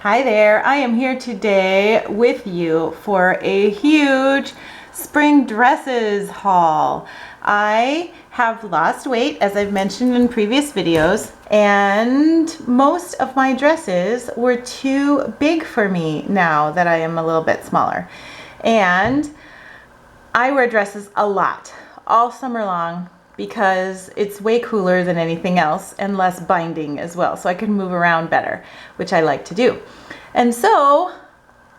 Hi there, I am here today with you for a huge spring dresses haul. I have lost weight, as I've mentioned in previous videos, and most of my dresses were too big for me now that I am a little bit smaller. And I wear dresses a lot, all summer long, because it's way cooler than anything else and less binding as well, so I can move around better, which I like to do. And so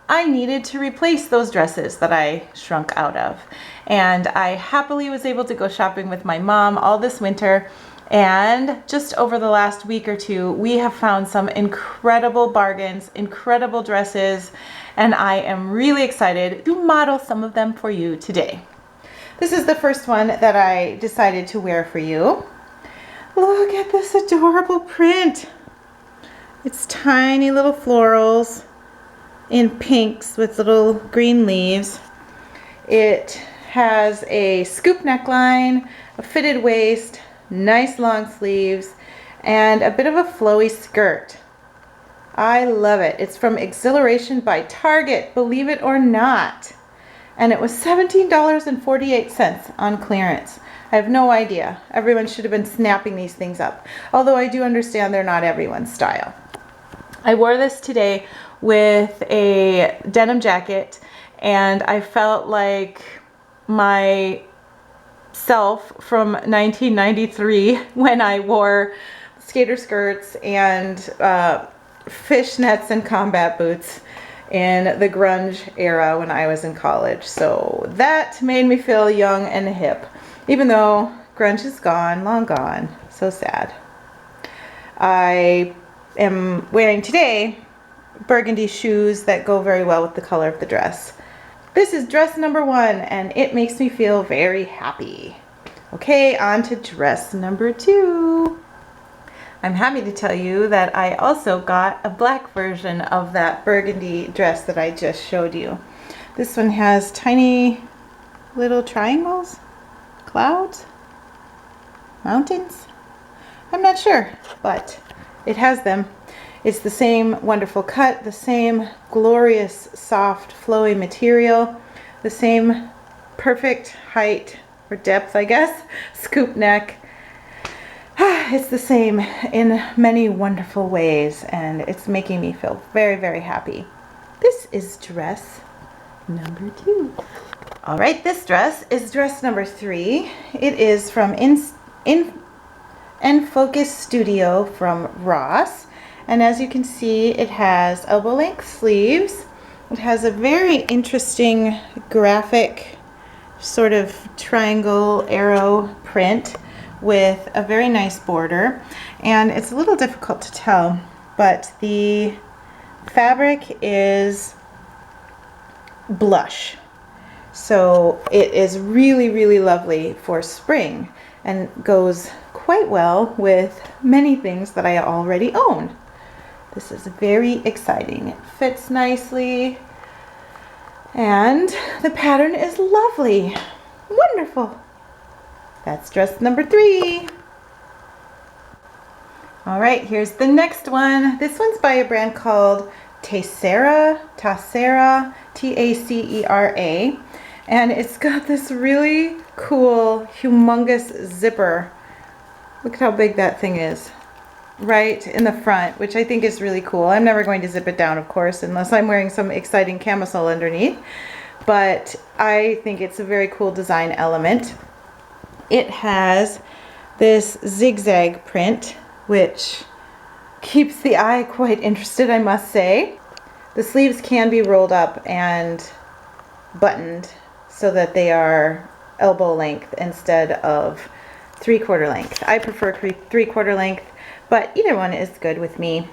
I needed to replace those dresses that I shrunk out of. And I happily was able to go shopping with my mom all this winter. And just over the last week or two, we have found some incredible bargains, incredible dresses, and I am really excited to model some of them for you today. This is the first one that I decided to wear for you. Look at this adorable print. It's tiny little florals in pinks with little green leaves. It has a scoop neckline, a fitted waist, nice long sleeves, and a bit of a flowy skirt. I love it. It's from Xhilaration by Target, believe it or not. And it was $17.48 on clearance. I have no idea. Everyone should have been snapping these things up. Although I do understand they're not everyone's style. I wore this today with a denim jacket, and I felt like my self from 1993 when I wore skater skirts and fishnets and combat boots in the grunge era when I was in college. So that made me feel young and hip, even though grunge is gone, long gone. So sad. I am wearing today burgundy shoes that go very well with the color of the dress. This is dress number one, and it makes me feel very happy. Okay, on to dress number two. I'm happy to tell you that I also got a black version of that burgundy dress that I just showed you. This one has tiny little triangles, clouds, mountains. I'm not sure, but it has them. It's the same wonderful cut, the same glorious, soft, flowy material, the same perfect height or depth, I guess, scoop neck. It's the same in many wonderful ways, and it's making me feel very, very happy. This is dress number two. All right, this dress is dress number three. It is from Focus Studio from Ross. And as you can see, it has elbow length sleeves. It has a very interesting graphic sort of triangle arrow print with a very nice border, and it's a little difficult to tell, but the fabric is blush, so it is really, really lovely for spring and goes quite well with many things that I already own. This is very exciting. It fits nicely, and the pattern is lovely. Wonderful. That's dress number three. All right, here's the next one. This one's by a brand called Tacera, T-A-C-E-R-A, and it's got this really cool, humongous zipper. Look at how big that thing is, right in the front, which I think is really cool. I'm never going to zip it down, of course, unless I'm wearing some exciting camisole underneath, but I think it's a very cool design element. It has this zigzag print, which keeps the eye quite interested, I must say. The sleeves can be rolled up and buttoned so that they are elbow length instead of 3/4 length. I prefer 3/4 length, but either one is good with me.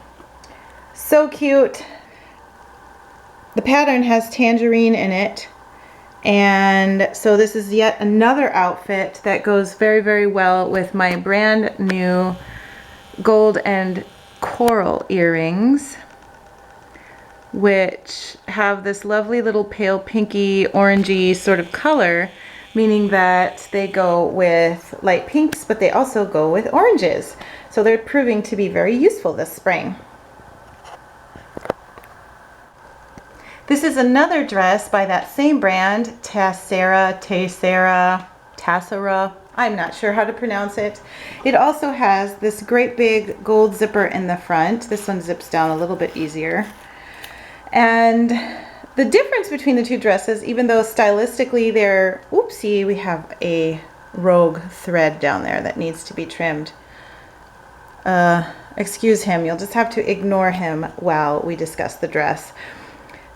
So cute. The pattern has tangerine in it. And so this is yet another outfit that goes very, very well with my brand new gold and coral earrings, which have this lovely little pale pinky orangey sort of color, meaning that they go with light pinks, but they also go with oranges. So they're proving to be very useful this spring. This is another dress by that same brand, Tacera. I'm not sure how to pronounce it. It also has this great big gold zipper in the front. This one zips down a little bit easier. And the difference between the two dresses, even though stylistically they're, oopsie, we have a rogue thread down there that needs to be trimmed. Excuse him, you'll just have to ignore him while we discuss the dress.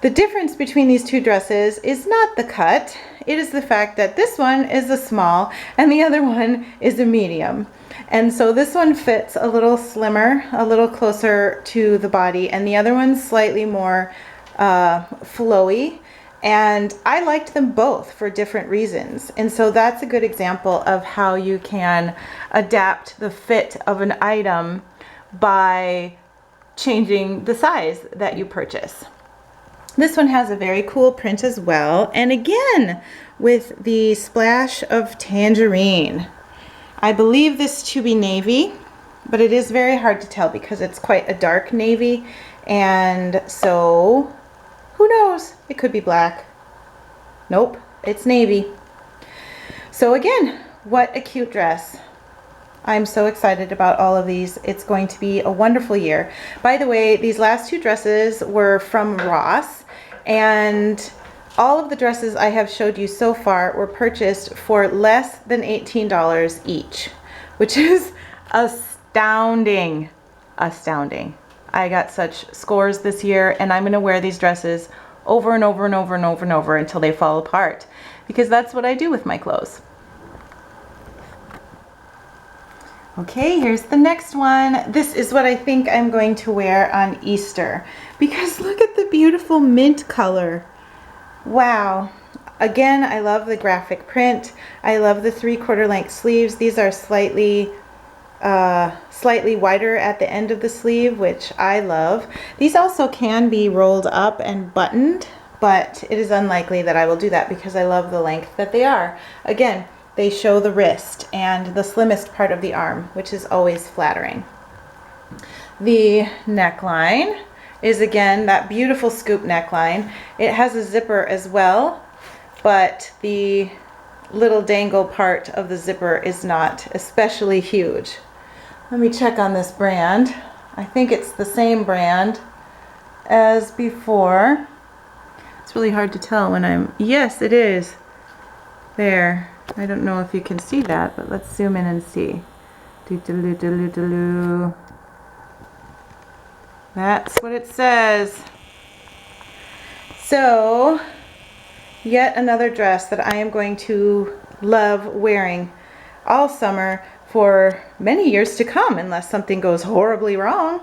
The difference between these two dresses is not the cut, it is the fact that this one is a small and the other one is a medium. And so this one fits a little slimmer, a little closer to the body, and the other one's slightly more flowy. And I liked them both for different reasons. And so that's a good example of how you can adapt the fit of an item by changing the size that you purchase. This one has a very cool print as well, and again with the splash of tangerine. I believe this to be navy, but it is very hard to tell because it's quite a dark navy, and so who knows, it could be black. Nope, it's navy. So again, what a cute dress. I'm so excited about all of these. It's going to be a wonderful year. By the way, these last two dresses were from Ross, and all of the dresses I have showed you so far were purchased for less than $18 each, which is astounding. Astounding. I got such scores this year, and I'm going to wear these dresses over and over and over and over and over until they fall apart, because that's what I do with my clothes. Okay, here's the next one. This is what I think I'm going to wear on Easter, because look at the beautiful mint color. Wow. Again, I love the graphic print. I love the 3/4 length sleeves. These are slightly wider at the end of the sleeve, which I love. These also can be rolled up and buttoned, but it is unlikely that I will do that because I love the length that they are. Again, they show the wrist and the slimmest part of the arm, which is always flattering. The neckline is again that beautiful scoop neckline. It has a zipper as well, but the little dangle part of the zipper is not especially huge. Let me check on this brand. I think it's the same brand as before. It's really hard to tell when I'm, yes it is. There. I don't know if you can see that, but let's zoom in and see. That's what it says. So, yet another dress that I am going to love wearing all summer for many years to come, unless something goes horribly wrong.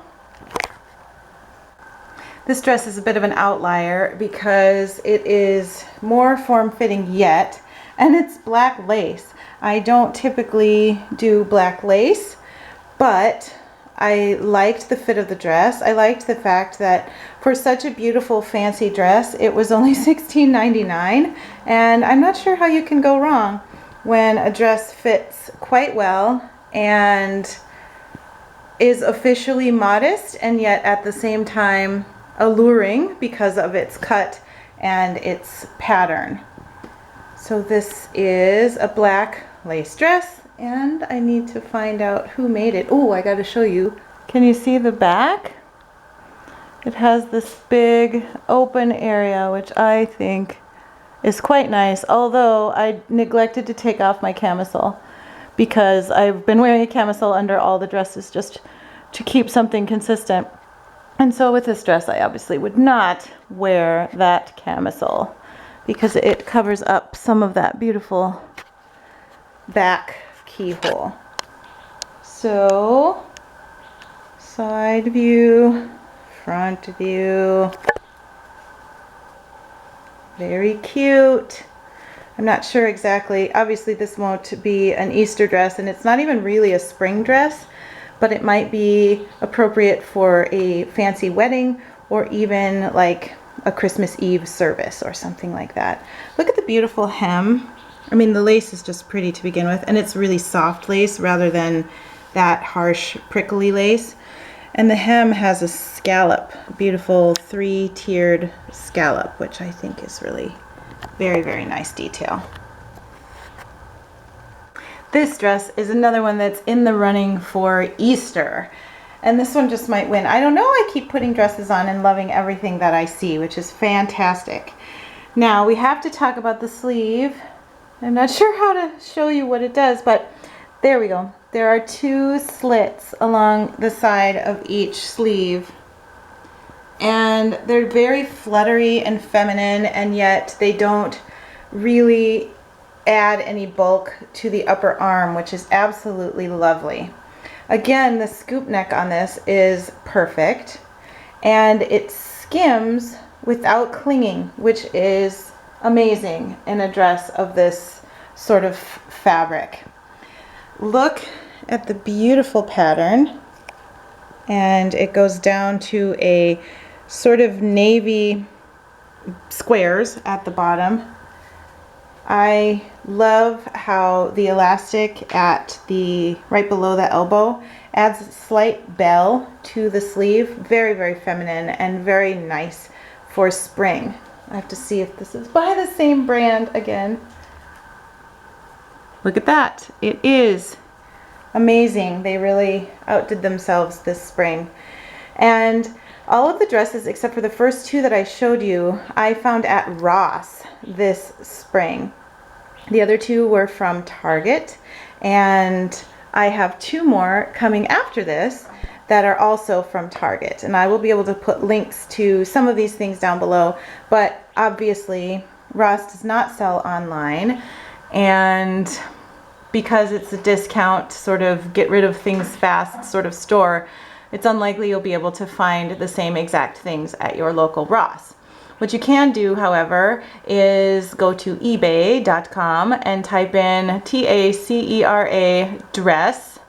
This dress is a bit of an outlier because it is more form-fitting yet, and it's black lace. I don't typically do black lace, but I liked the fit of the dress. I liked the fact that for such a beautiful fancy dress, it was only $16.99, and I'm not sure how you can go wrong when a dress fits quite well and is officially modest and yet at the same time alluring because of its cut and its pattern. So this is a black lace dress, and I need to find out who made it. Oh, I got to show you. Can you see the back? It has this big open area, which I think is quite nice, although I neglected to take off my camisole because I've been wearing a camisole under all the dresses just to keep something consistent. And so with this dress, I obviously would not wear that camisole because it covers up some of that beautiful back keyhole. So, side view, front view. Very cute. I'm not sure exactly. Obviously this won't be an Easter dress, and it's not even really a spring dress, but it might be appropriate for a fancy wedding or even like a Christmas Eve service or something like that. Look at the beautiful hem. I mean, the lace is just pretty to begin with, and it's really soft lace rather than that harsh prickly lace. And the hem has a scallop, beautiful 3-tiered scallop, which I think is really very, very nice detail. This dress is another one that's in the running for Easter. And this one just might win. I don't know, I keep putting dresses on and loving everything that I see, which is fantastic. Now we have to talk about the sleeve. I'm not sure how to show you what it does, but there we go. There are 2 slits along the side of each sleeve. And they're very fluttery and feminine, and yet they don't really add any bulk to the upper arm, which is absolutely lovely. Again, the scoop neck on this is perfect, and it skims without clinging, which is amazing in a dress of this sort of fabric. Look at the beautiful pattern, and it goes down to a sort of navy squares at the bottom. I love how the elastic at the right below the elbow adds a slight bell to the sleeve. Very, very feminine and very nice for spring. I have to see if this is by the same brand again. Look at that. It is amazing. They really outdid themselves this spring. And all of the dresses except for the first 2 that I showed you, I found at Ross this spring. The other 2 were from Target, and I have 2 more coming after this that are also from Target. And I will be able to put links to some of these things down below, but obviously Ross does not sell online, and because it's a discount, sort of get rid of things fast sort of store, it's unlikely you'll be able to find the same exact things at your local Ross. What you can do, however, is go to ebay.com and type in Tacera dress.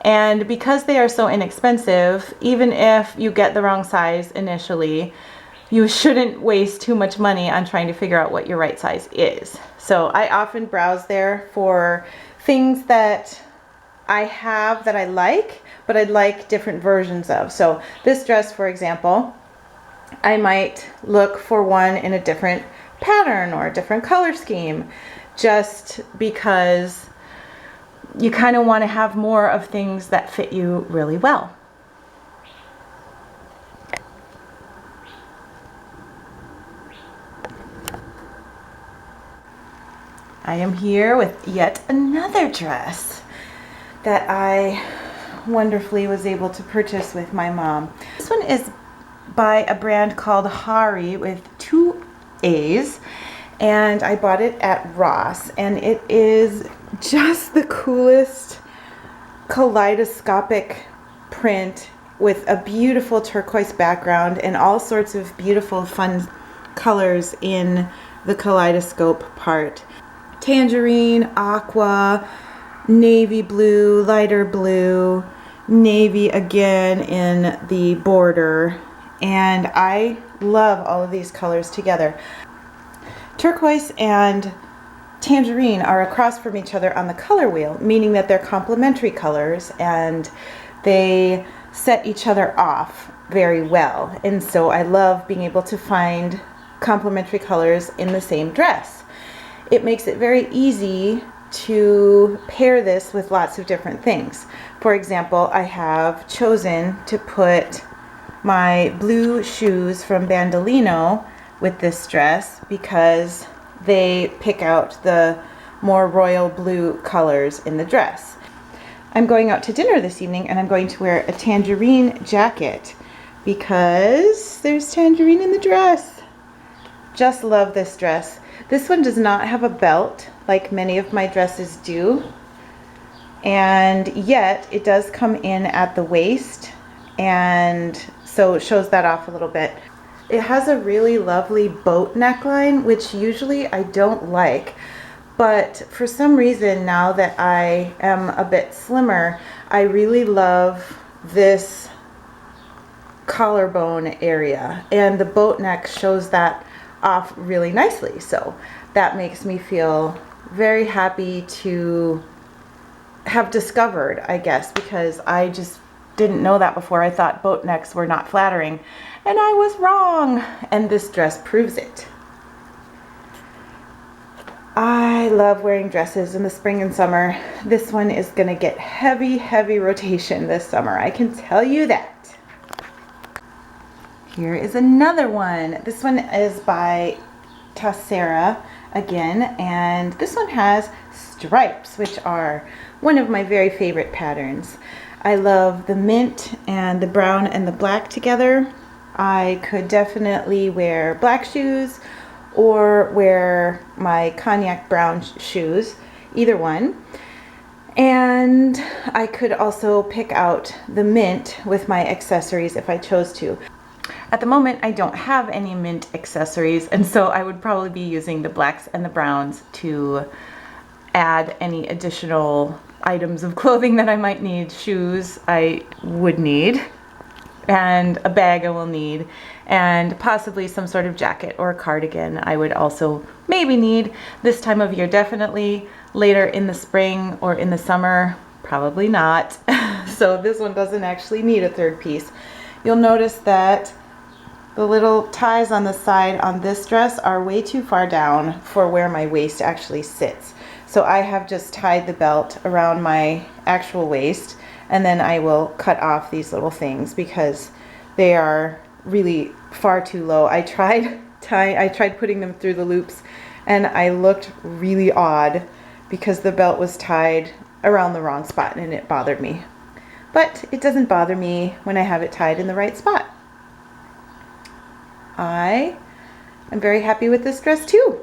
And because they are so inexpensive, even if you get the wrong size initially, you shouldn't waste too much money on trying to figure out what your right size is. So I often browse there for things that I have that I like, but I'd like different versions of. So this dress, for example, I might look for one in a different pattern or a different color scheme, just because you kind of want to have more of things that fit you really well. I am here with yet another dress that I wonderfully was able to purchase with my mom. This one is by a brand called Haari with 2 A's, and I bought it at Ross, and it is just the coolest kaleidoscopic print with a beautiful turquoise background and all sorts of beautiful fun colors in the kaleidoscope part. Tangerine, aqua, navy blue, lighter blue, navy again in the border, and I love all of these colors together. Turquoise and tangerine are across from each other on the color wheel, meaning that they're complementary colors and they set each other off very well. And so I love being able to find complementary colors in the same dress. It makes it very easy to pair this with lots of different things. For example, I have chosen to put my blue shoes from Bandolino with this dress because they pick out the more royal blue colors in the dress. I'm going out to dinner this evening and I'm going to wear a tangerine jacket because there's tangerine in the dress. Just love this dress. This one does not have a belt like many of my dresses do, and yet it does come in at the waist, and so it shows that off a little bit. It has a really lovely boat neckline, which usually I don't like, but for some reason now that I am a bit slimmer, I really love this collarbone area, and the boat neck shows that off really nicely. So that makes me feel very happy to have discovered, I guess, because I just didn't know that before. I thought boat necks were not flattering, and I was wrong, and this dress proves it. I love wearing dresses in the spring and summer. This one is gonna get heavy, heavy rotation this summer, I can tell you that. Here is another one. This one is by Tacera again, and this one has stripes, which are one of my very favorite patterns. I love the mint and the brown and the black together. I could definitely wear black shoes or wear my cognac brown shoes, either one. And I could also pick out the mint with my accessories if I chose to. At the moment, I don't have any mint accessories, and so I would probably be using the blacks and the browns to add any additional items of clothing that I might need. Shoes I would need, and a bag I will need, and possibly some sort of jacket or a cardigan I would also maybe need this time of year. Definitely later in the spring or in the summer, probably not. So this one doesn't actually need a third piece. You'll notice that the little ties on the side on this dress are way too far down for where my waist actually sits. So I have just tied the belt around my actual waist, and then I will cut off these little things because they are really far too low. I tried putting them through the loops, and I looked really odd because the belt was tied around the wrong spot and it bothered me. But it doesn't bother me when I have it tied in the right spot. I am very happy with this dress too.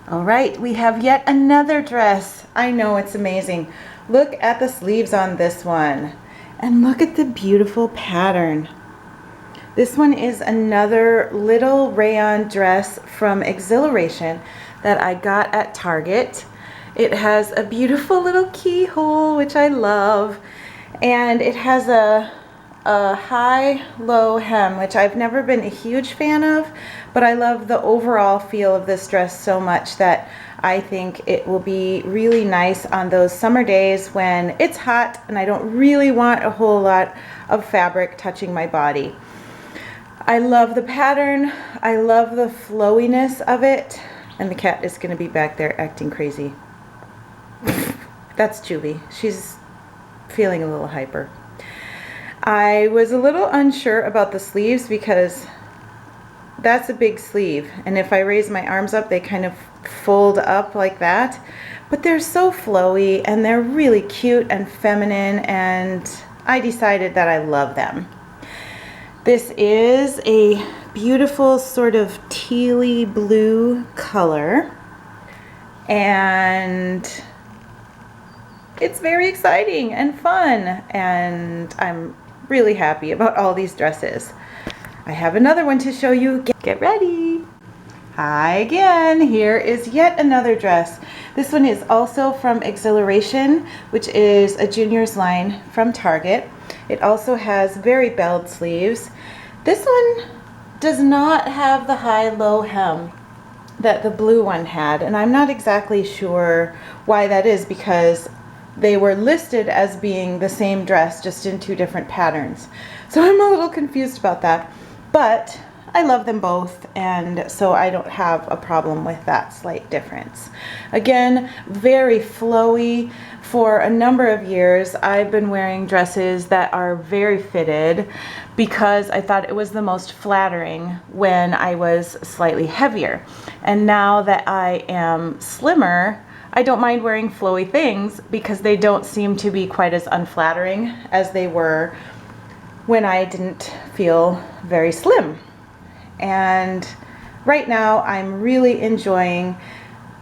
All right, we have yet another dress. I know, it's amazing. Look at the sleeves on this one, and look at the beautiful pattern. This one is another little rayon dress from Xhilaration that I got at Target. It has a beautiful little keyhole, which I love, and it has a high-low hem, which I've never been a huge fan of, but I love the overall feel of this dress so much that I think it will be really nice on those summer days when it's hot and I don't really want a whole lot of fabric touching my body. I love the pattern. I love the flowiness of it. And the cat is going to be back there acting crazy. That's Julie. She's feeling a little hyper. I was a little unsure about the sleeves because that's a big sleeve, and if I raise my arms up they kind of fold up like that, but they're so flowy and they're really cute and feminine, and I decided that I love them. This is a beautiful sort of tealy blue color, and it's very exciting and fun, and I'm really happy about all these dresses. I have another one to show you. Get ready. Hi again. Here is yet another dress. This one is also from Xhilaration, which is a juniors line from Target. It also has very belled sleeves. This one does not have the high-low hem that the blue one had, and I'm not exactly sure why that is because they were listed as being the same dress, just in two different patterns. So I'm a little confused about that, but I love them both, and so I don't have a problem with that slight difference. Again, very flowy. For a number of years, I've been wearing dresses that are very fitted because I thought it was the most flattering when I was slightly heavier. And now that I am slimmer, I don't mind wearing flowy things because they don't seem to be quite as unflattering as they were when I didn't feel very slim. And right now I'm really enjoying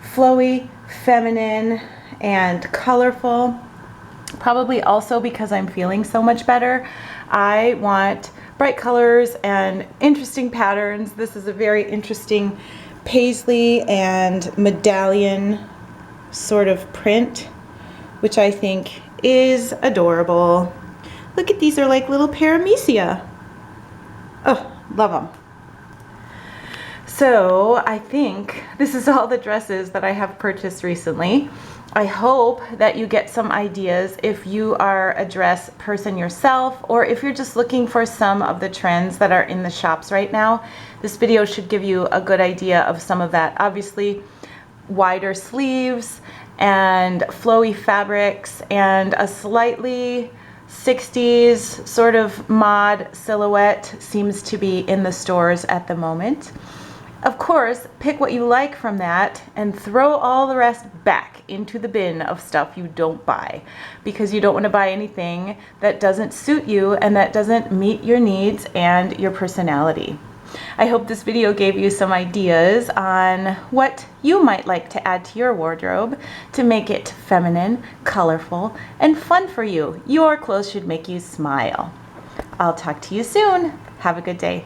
flowy, feminine, and colorful. Probably also because I'm feeling so much better. I want bright colors and interesting patterns. This is a very interesting paisley and medallion sort of print, which I think is adorable. Look at these, are like little paramecia. Oh, love them. So I think this is all the dresses that I have purchased recently. I hope that you get some ideas if you are a dress person yourself, or if you're just looking for some of the trends that are in the shops right now. This video should give you a good idea of some of that. Obviously, wider sleeves and flowy fabrics and a slightly 60s sort of mod silhouette seems to be in the stores at the moment. Of course, pick what you like from that and throw all the rest back into the bin of stuff you don't buy, because you don't want to buy anything that doesn't suit you and that doesn't meet your needs and your personality. I hope this video gave you some ideas on what you might like to add to your wardrobe to make it feminine, colorful, and fun for you. Your clothes should make you smile. I'll talk to you soon. Have a good day.